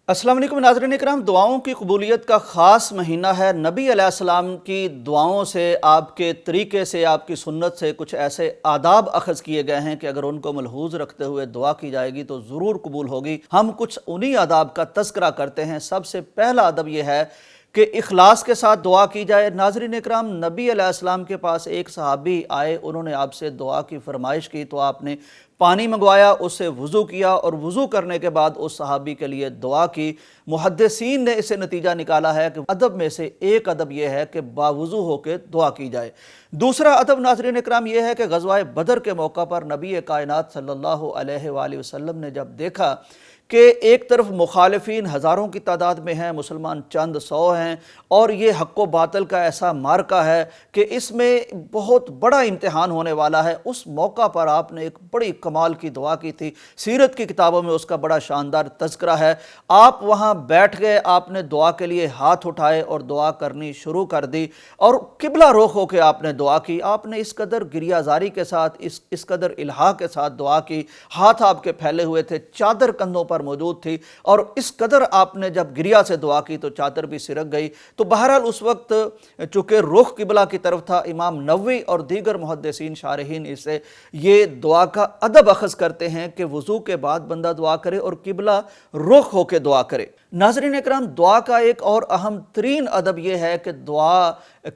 अस्सलाम वालेकुम नाज़रीन इकराम। दुआओं की कबूलियत का ख़ास महीना है। नबी अलैहिस्सलाम की दुआओं से, आपके तरीके से, आपकी सुन्नत से कुछ ऐसे आदाब अख़ज़ किए गए हैं कि अगर उनको मलहूज़ रखते हुए दुआ की जाएगी तो ज़रूर कबूल होगी। हम कुछ उन्हीं आदाब का तज़किरा करते हैं। सबसे पहला अदब यह है कि इखलास के साथ दुआ की जाए। नाज़रीन इकराम, नबी अलैहिस्सलाम के पास एक सहाबी आए, उन्होंने आपसे दुआ की फरमाइश की तो आपने पानी मंगवाया, उससे वज़ू किया और वज़ू करने के बाद उस सहाबी के लिए दुआ की। मुहद्दिसीन ने इसे नतीजा निकाला है कि अदब में से एक अदब यह है कि बावज़ू होकर दुआ की जाए। दूसरा अदब नाज़रीन इकराम यह है कि ग़ज़वा बदर के मौका पर नबी कायनात सल्लल्लाहु अलैहि वसल्लम ने जब देखा कि एक तरफ मुखालिफिन हज़ारों की तादाद में हैं, मुसलमान चंद सौ हैं और ये हक़ व बातिल का ऐसा मार्का है कि इसमें बहुत बड़ा इम्तिहान होने वाला है। उस मौका पर आपने एक बड़ी कमाल की दुआ की थी। सीरत की किताबों में उसका बड़ा शानदार तज़किरा है। आप वहाँ बैठ गए, आपने दुआ के लिए हाथ उठाए और दुआ करनी शुरू कर दी और किबला रुख होकर आपने दुआ की। आपने इस कदर गिरियाजारी के साथ, इस कदर इल्हा के साथ दुआ की। हाथ आपके फैले हुए थे, चादर कंधों पर मौजूद थी और इस कदर आपने जब गिरिया से दुआ की तो चादर भी सिरक गई। तो बहरहाल उस वक्त चूँकि रुख किबला की तरफ था, इमाम नववी और दीगर मुहद्दिसीन शारहीन इसे ये दुआ का अदब अख़ज़ करते हैं कि वज़ू के बाद बंदा दुआ करे और किबला रुख होकर दुआ करे। नाज़रीन इकराम, दुआ का एक और अहम तरीन अदब यह है कि दुआ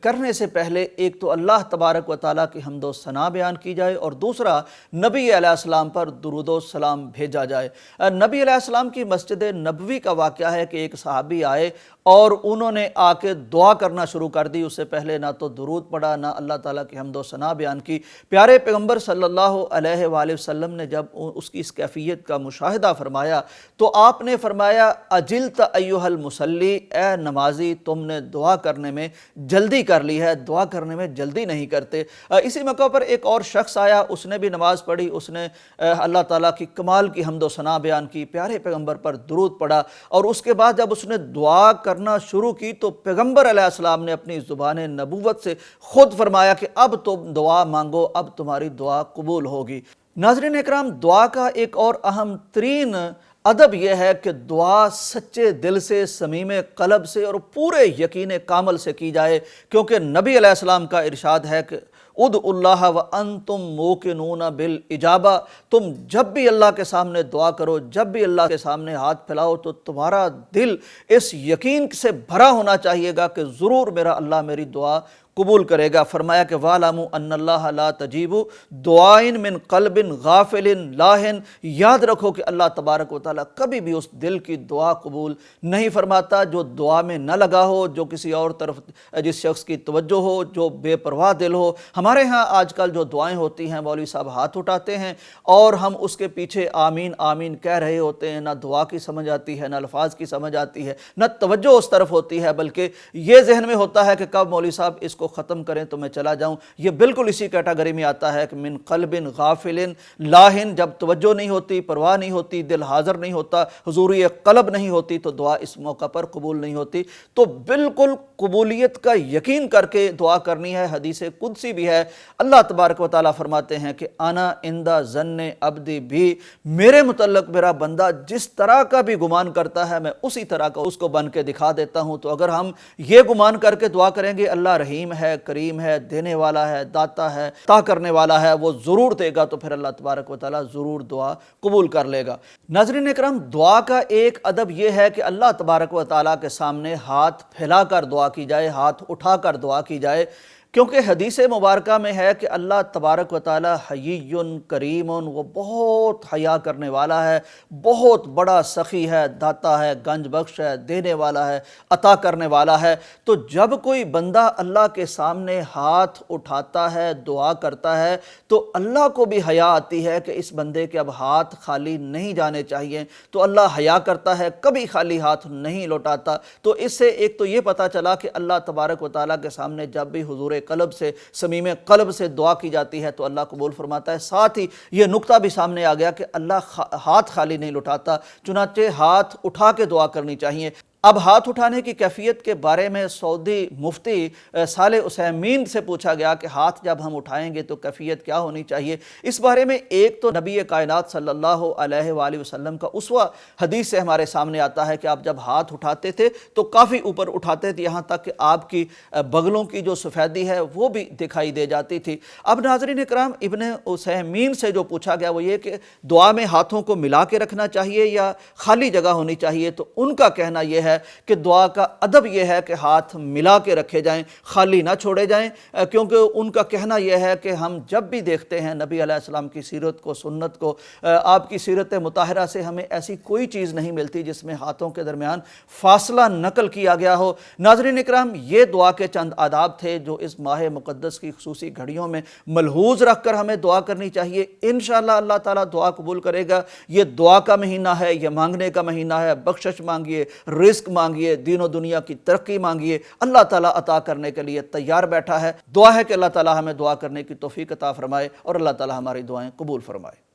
करने से पहले एक तो अल्लाह तबारक व तआला की हम्द व सना बयान की जाए और दूसरा नबी अलैहिस्सलाम पर दुरूद व सलाम भेजा जाए। नबी अलैहिस्सलाम की मस्जिद नबवी का वाक़या है कि एक सहाबी आए और उन्होंने आके दुआ करना शुरू कर दी। उससे पहले ना तो दुरूद पढ़ा, ना अल्लाह ताला की हम्द व सना बयान की। प्यारे पैगम्बर सल्लल्लाहु अलैहि वसल्लम ने जब उसकी इस कैफियत का मुशाहिदा फरमाया तो आपने फरमाया, अजिल्त अय्युहल मुसल्ली, ए नमाजी तुमने दुआ करने में जल्दी कर ली है, दुआ करने में जल्दी नहीं करते। इसी मौके पर एक और शख्स आया, उसने भी नमाज़ पढ़ी, उसने अल्लाह ताला की कमाल की हम्द व सना बयान की, प्यारे पैगम्बर पर दुरूद पढ़ा और उसके बाद जब उसने दुआ करना शुरू की तो पैगम्बर अलैहिस्सलाम ने अपनी ज़ुबान नबूवत से खुद फरमाया कि अब तुम दुआ मांगो, अब तुम्हारी दुआ कबूल होगी। नाज़रीन इकराम, दुआ का एक और अहम तरीन अदब यह है कि दुआ सच्चे दिल से, समीम क़ल्ब से और पूरे यकीन कामल से की जाए, क्योंकि नबी अलैहिस्सलाम का इरशाद है कि उदउल्लाह व अंतुम मूक़िनून बिल इजाबा, तुम जब भी अल्लाह के सामने दुआ करो, जब भी अल्लाह के सामने हाथ फैलाओ तो तुम्हारा दिल इस यकीन से भरा होना चाहिएगा कि ज़रूर मेरा अल्लाह मेरी दुआ कबूल करेगा। फरमाया कि वालमू अन्नल्लाह ला तजीबु दुआइन मिन क़ल्बिन गाफिलिन लाहिन, याद रखो कि अल्लाह तबारक व तआला कभी भी उस दिल की दुआ कबूल नहीं फरमाता जो दुआ में न लगा हो, जो किसी और तरफ जिस शख्स की तवज्जो हो, जो बेपरवाह दिल हो। हमारे यहाँ आजकल जो दुआएं होती हैं, मौलवी साहब हाथ उठाते हैं और हम उसके पीछे आमीन आमीन कह रहे होते हैं। ना दुआ की समझ आती है, ना अल्फाज की समझ आती है, ना तवज्जो उस तरफ होती है, बल्कि ये जहन में होता है कि कब मौलवी साहब इसको ख़त्म करें तो मैं चला जाऊं। ये बिल्कुल इसी कैटेगरी में आता है कि मिन क़ल्बिन गाफिलिन लाहिन, जब तवज्जो नहीं होती, परवाह नहीं होती, दिल हाज़िर नहीं होता, हुज़ूरी क़ल्ब नहीं होती तो दुआ इस मौका पर कबूल नहीं होती। तो बिल्कुल कबूलियत का यकीन करके दुआ करनी है। हदीस कुदसी भी है, अल्लाह तबारक व तआला फरमाते हैं कि आना इंदा ज़न्ने अब्दी भी, मेरे मुतल्लिक़ मेरा बंदा जिस तरह का भी गुमान करता है मैं उसी तरह का उसको बन के दिखा देता हूँ। तो अगर हम ये गुमान करके दुआ करेंगे अल्लाह रहीम है, करीम है, देने वाला है, दाता है, अता करने वाला है, वो ज़रूर देगा, तो फिर अल्लाह तबारक व तआला ज़रूर दुआ कबूल कर लेगा। नाज़रीन इकराम, दुआ का एक अदब यह है कि अल्लाह तबारक व तआला के सामने हाथ फैलाकर दुआ की जाए, हाथ उठाकर दुआ की जाए, क्योंकि हदीस मुबारका में है कि अल्लाह तबारक व तआला हय्युन करीमुन, वो बहुत हया करने वाला है, बहुत बड़ा सखी है, दाता है, गंज बख्श है, देने वाला है, अता करने वाला है। तो जब कोई बंदा अल्लाह के सामने हाथ उठाता है, दुआ करता है, तो अल्लाह को भी हया आती है कि इस बंदे के अब हाथ खाली नहीं जाने चाहिए। तो अल्लाह हया करता है, कभी खाली हाथ नहीं लौटाता। तो इससे एक तो ये पता चला कि अल्लाह तबारक व तआला के सामने जब भी हुजूर क़ल्ब से, समीम क़ल्ब से दुआ की जाती है तो अल्लाह कबूल फरमाता है। साथ ही ये नुक्ता भी सामने आ गया कि अल्लाह हाथ खाली नहीं लौटाता, चुनाचे हाथ उठा के दुआ करनी चाहिए। اب ہاتھ اٹھانے کی کیفیت کے بارے میں سعودی مفتی صالح عثیمین سے پوچھا گیا کہ ہاتھ جب ہم اٹھائیں گے تو کیفیت کیا ہونی چاہیے؟ اس بارے میں ایک تو نبی کائنات صلی اللہ علیہ وآلہ وسلم کا اسوہ حدیث سے ہمارے سامنے آتا ہے کہ آپ جب ہاتھ اٹھاتے تھے تو کافی اوپر اٹھاتے تھے، یہاں تک کہ آپ کی بغلوں کی جو سفیدی ہے وہ بھی دکھائی دے جاتی تھی۔ اب ناظرین اکرام، ابن عثیمین سے جو پوچھا گیا وہ یہ کہ دعا میں ہاتھوں کو ملا کے رکھنا چاہیے یا خالی جگہ ہونی چاہیے، تو ان کا کہنا یہ ہے کہ دعا کا ادب یہ ہے کہ ہاتھ ملا کے رکھے جائیں، خالی نہ چھوڑے جائیں، کیونکہ ان کا کہنا یہ ہے کہ ہم جب بھی دیکھتے ہیں نبی علیہ السلام کی سیرت کو، سنت کو، آپ کی سیرت مطہرہ سے ہمیں ایسی کوئی چیز نہیں ملتی جس میں ہاتھوں کے درمیان فاصلہ نقل کیا گیا ہو۔ ناظرین اکرام، یہ دعا کے چند آداب تھے جو اس ماہ مقدس کی خصوصی گھڑیوں میں ملحوظ رکھ کر ہمیں دعا کرنی چاہیے۔ انشاءاللہ اللہ تعالیٰ دعا قبول کرے گا۔ یہ دعا کا مہینہ ہے، یہ مانگنے کا مہینہ ہے، بخشش مانگیے، رزق مانگیے، دین و دنیا کی ترقی مانگیے، اللہ تعالیٰ عطا کرنے کے لیے تیار بیٹھا ہے۔ دعا ہے کہ اللہ تعالیٰ ہمیں دعا کرنے کی توفیق عطا فرمائے اور اللہ تعالیٰ ہماری دعائیں قبول فرمائے۔